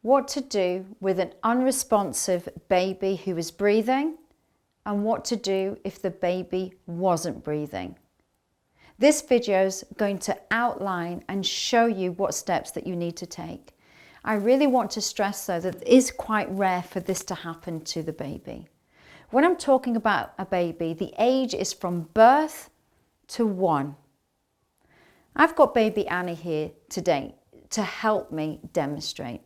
what to do with an unresponsive baby who is breathing, and what to do if the baby wasn't breathing. This video is going to outline and show you what steps that you need to take. I really want to stress though that it is quite rare for this to happen to the baby. When I'm talking about a baby, the age is from birth to 1. I've got baby Annie here today to help me demonstrate.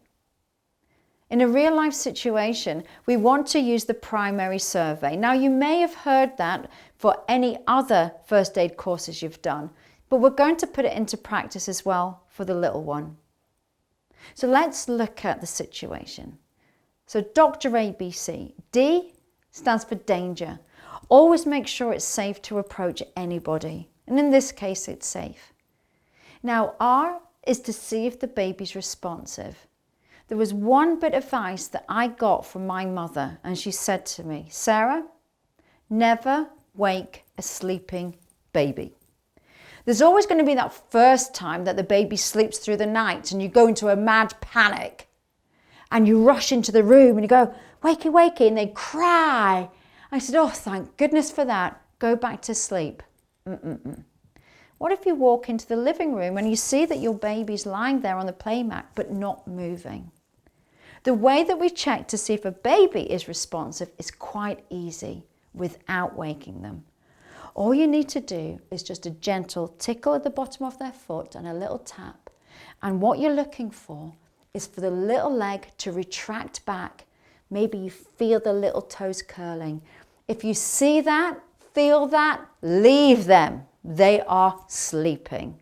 In a real life situation, we want to use the primary survey. Now, you may have heard that for any other first aid courses you've done, but we're going to put it into practice as well for the little one. So let's look at the situation. So Dr. ABC, D stands for danger. Always make sure it's safe to approach anybody. And in this case, it's safe. Now, R is to see if the baby's responsive. There was one bit of advice that I got from my mother, and she said to me, Sarah, never wake a sleeping baby. There's always going to be that first time that the baby sleeps through the night and you go into a mad panic and you rush into the room and you go, wakey, wakey, and they cry. I said, oh, thank goodness for that. Go back to sleep. What if you walk into the living room and you see that your baby's lying there on the playmat but not moving? The way that we check to see if a baby is responsive is quite easy without waking them. All you need to do is just a gentle tickle at the bottom of their foot and a little tap. And what you're looking for is for the little leg to retract back. Maybe you feel the little toes curling. If you see that, feel that, leave them. They are sleeping.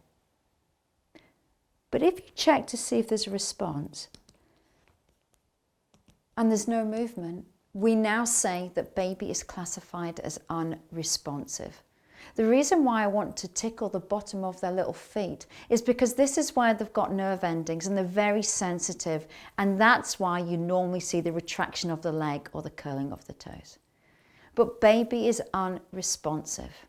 But if you check to see if there's a response and there's no movement, we now say that baby is classified as unresponsive. The reason why I want to tickle the bottom of their little feet is because this is where they've got nerve endings and they're very sensitive, and that's why you normally see the retraction of the leg or the curling of the toes. But baby is unresponsive.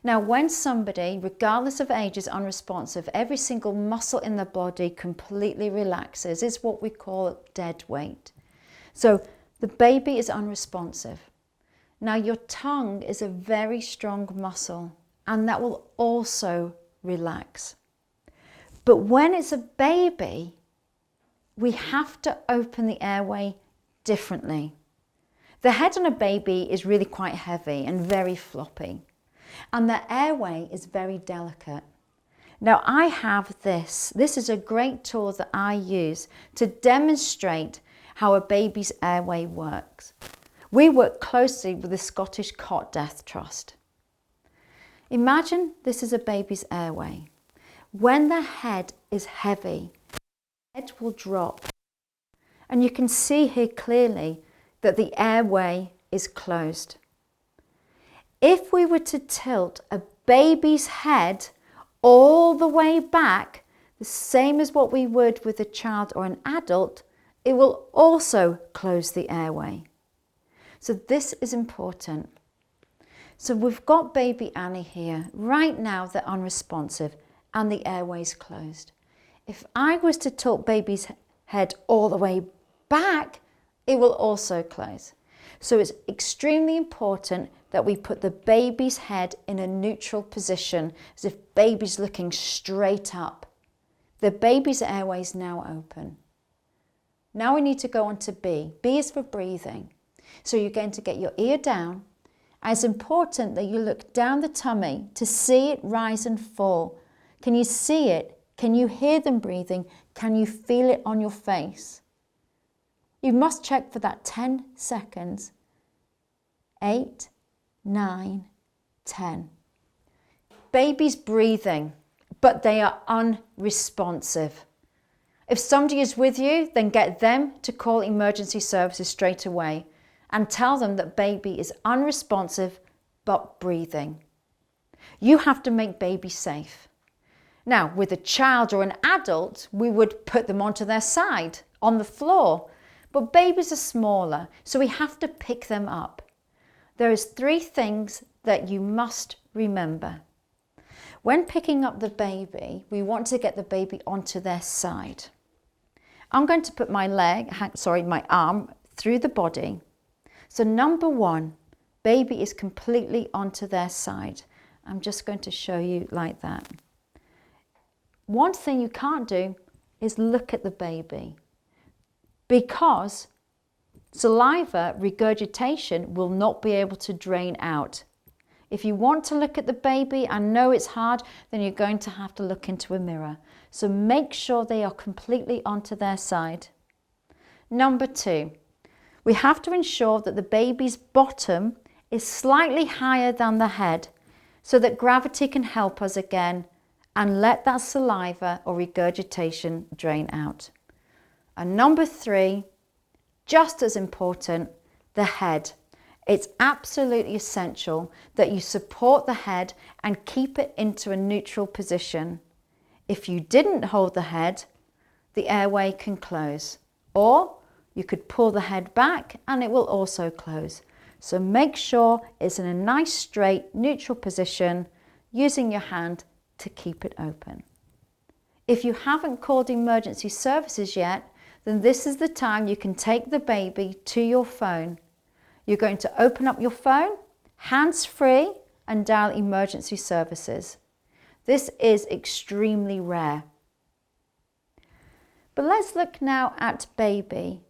Now, when somebody, regardless of age, is unresponsive, every single muscle in the body completely relaxes. It's what we call dead weight. So the baby is unresponsive. Now, your tongue is a very strong muscle, and that will also relax. But when it's a baby, we have to open the airway differently. The head on a baby is really quite heavy and very floppy, and the airway is very delicate. Now, I have this. This is a great tool that I use to demonstrate how a baby's airway works. We work closely with the Scottish Cot Death Trust. Imagine this is a baby's airway. When the head is heavy, the head will drop. And you can see here clearly that the airway is closed. If we were to tilt a baby's head all the way back, the same as what we would with a child or an adult, it will also close the airway. So this is important. So we've got baby Annie here. Right now they're unresponsive and the airway's closed. If I was to tilt baby's head all the way back, it will also close. So it's extremely important that we put the baby's head in a neutral position, as if baby's looking straight up. The baby's airway is now open. Now we need to go on to B. B is for breathing. So you're going to get your ear down. And it's important that you look down the tummy to see it rise and fall. Can you see it? Can you hear them breathing? Can you feel it on your face? You must check for that 10 seconds. 8, 9, 10. Baby's breathing, but they are unresponsive. If somebody is with you, then get them to call emergency services straight away and tell them that baby is unresponsive but breathing. You have to make baby safe. Now, with a child or an adult, we would put them onto their side on the floor, but babies are smaller, so we have to pick them up. There is 3 things that you must remember. When picking up the baby, we want to get the baby onto their side. I'm going to put my my arm through the body. So number 1, baby is completely onto their side. I'm just going to show you like that. One thing you can't do is look at the baby, because saliva regurgitation will not be able to drain out. If you want to look at the baby, I know it's hard, then you're going to have to look into a mirror. So make sure they are completely onto their side. Number 2, we have to ensure that the baby's bottom is slightly higher than the head so that gravity can help us again and let that saliva or regurgitation drain out. And number 3, just as important, the head. It's absolutely essential that you support the head and keep it into a neutral position. If you didn't hold the head, the airway can close, or you could pull the head back and it will also close. So make sure it's in a nice straight neutral position using your hand to keep it open. If you haven't called emergency services yet, then this is the time you can take the baby to your phone. You're going to open up your phone, hands-free, and dial emergency services. This is extremely rare. But let's look now at baby.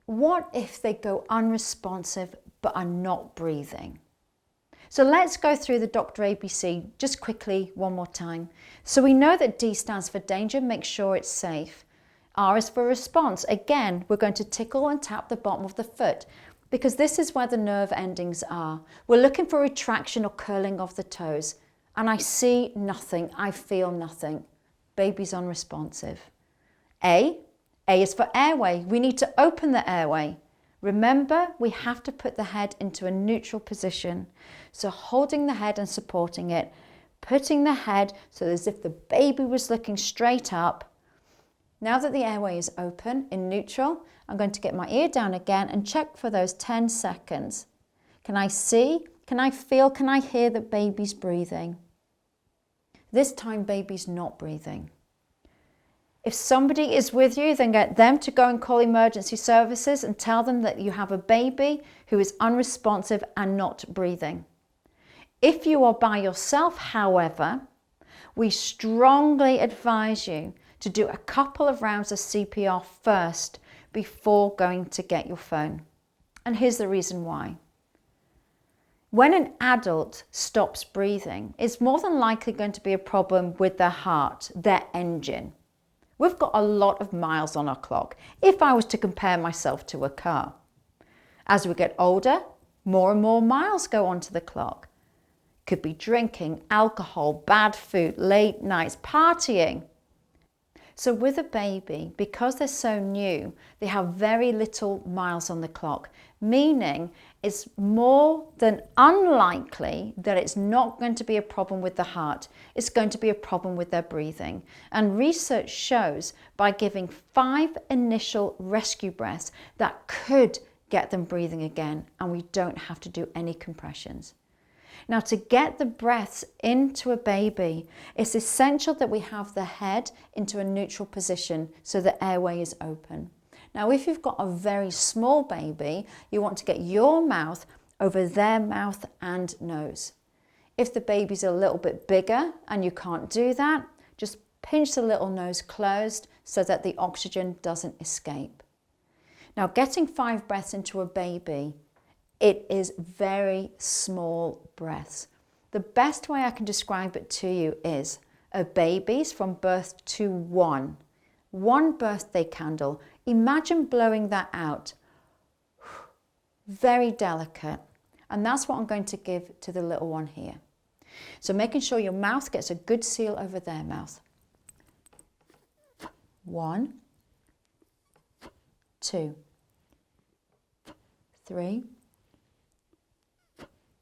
What if they go unresponsive but are not breathing? So let's go through the Dr. ABC just quickly one more time. So we know that D stands for danger, make sure it's safe. R is for response. Again, we're going to tickle and tap the bottom of the foot because this is where the nerve endings are. We're looking for retraction or curling of the toes. And I see nothing, I feel nothing. Baby's unresponsive. A is for airway. We need to open the airway. Remember, we have to put the head into a neutral position. So holding the head and supporting it, putting the head so as if the baby was looking straight up. Now that the airway is open in neutral, I'm going to get my ear down again and check for those 10 seconds. Can I see? Can I feel? Can I hear that baby's breathing? This time baby's not breathing. If somebody is with you, then get them to go and call emergency services and tell them that you have a baby who is unresponsive and not breathing. If you are by yourself, however, we strongly advise you to do a couple of rounds of CPR first before going to get your phone. And here's the reason why. When an adult stops breathing, it's more than likely going to be a problem with their heart, their engine. We've got a lot of miles on our clock, if I was to compare myself to a car. As we get older, more and more miles go onto the clock. Could be drinking, alcohol, bad food, late nights, partying. So with a baby, because they're so new, they have very little miles on the clock, meaning it's more than unlikely that it's not going to be a problem with the heart. It's going to be a problem with their breathing. And research shows by giving 5 initial rescue breaths that could get them breathing again, and we don't have to do any compressions. Now, to get the breaths into a baby, it's essential that we have the head into a neutral position so the airway is open. Now, if you've got a very small baby, you want to get your mouth over their mouth and nose. If the baby's a little bit bigger and you can't do that, just pinch the little nose closed so that the oxygen doesn't escape. Now, getting 5 breaths into a baby, it is very small breaths. The best way I can describe it to you is a baby's from birth to one birthday candle. Imagine blowing that out. Very delicate. And that's what I'm going to give to the little one here. So making sure your mouth gets a good seal over their mouth. 1, 2, 3,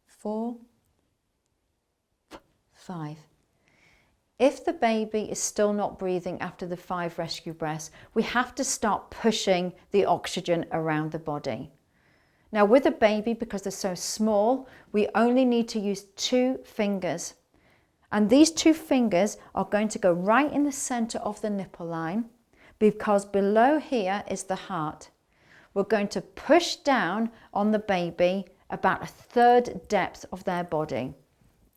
4, 5. If the baby is still not breathing after the 5 rescue breaths, we have to start pushing the oxygen around the body. Now with a baby, because they're so small, we only need to use 2 fingers. And these 2 fingers are going to go right in the center of the nipple line, because below here is the heart. We're going to push down on the baby about 1/3 depth of their body,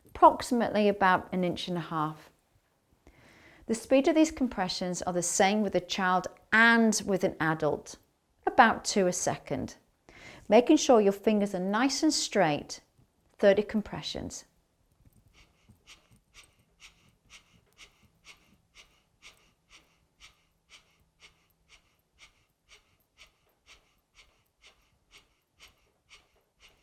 approximately about 1.5 inches. The speed of these compressions are the same with a child and with an adult, about 2 a second. Making sure your fingers are nice and straight, 30 compressions.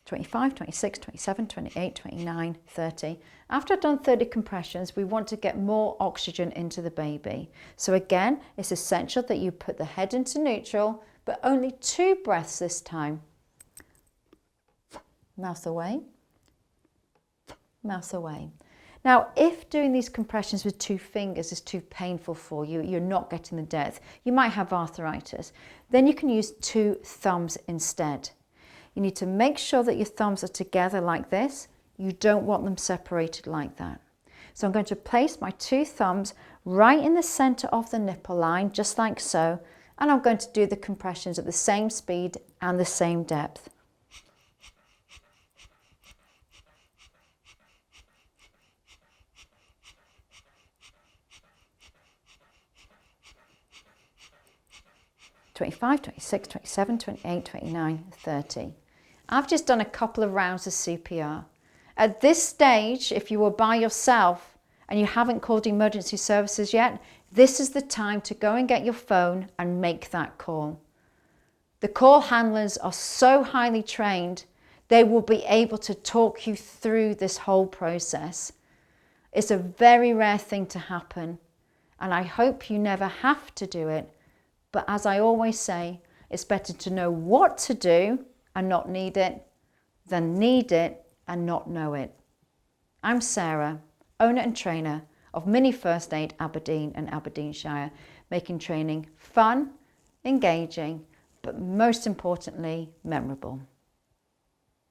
"25, 26, 27, 28, 29, 30. After I've done 30 compressions, we want to get more oxygen into the baby. So again, it's essential that you put the head into neutral, but only 2 breaths this time. Mouth away, mouth away. Now, if doing these compressions with 2 fingers is too painful for you, you're not getting the depth, you might have arthritis, then you can use 2 thumbs instead. You need to make sure that your thumbs are together like this. You don't want them separated like that. So I'm going to place my 2 thumbs right in the center of the nipple line, just like so, and I'm going to do the compressions at the same speed and the same depth. "25, 26, 27, 28, 29, 30. I've just done a couple of rounds of CPR. At this stage, if you were by yourself and you haven't called emergency services yet, this is the time to go and get your phone and make that call. The call handlers are so highly trained, they will be able to talk you through this whole process. It's a very rare thing to happen, and I hope you never have to do it. But as I always say, it's better to know what to do and not need it than need it and not know it. I'm Sarah, owner and trainer of Mini First Aid Aberdeen and Aberdeenshire, making training fun, engaging, but most importantly, memorable.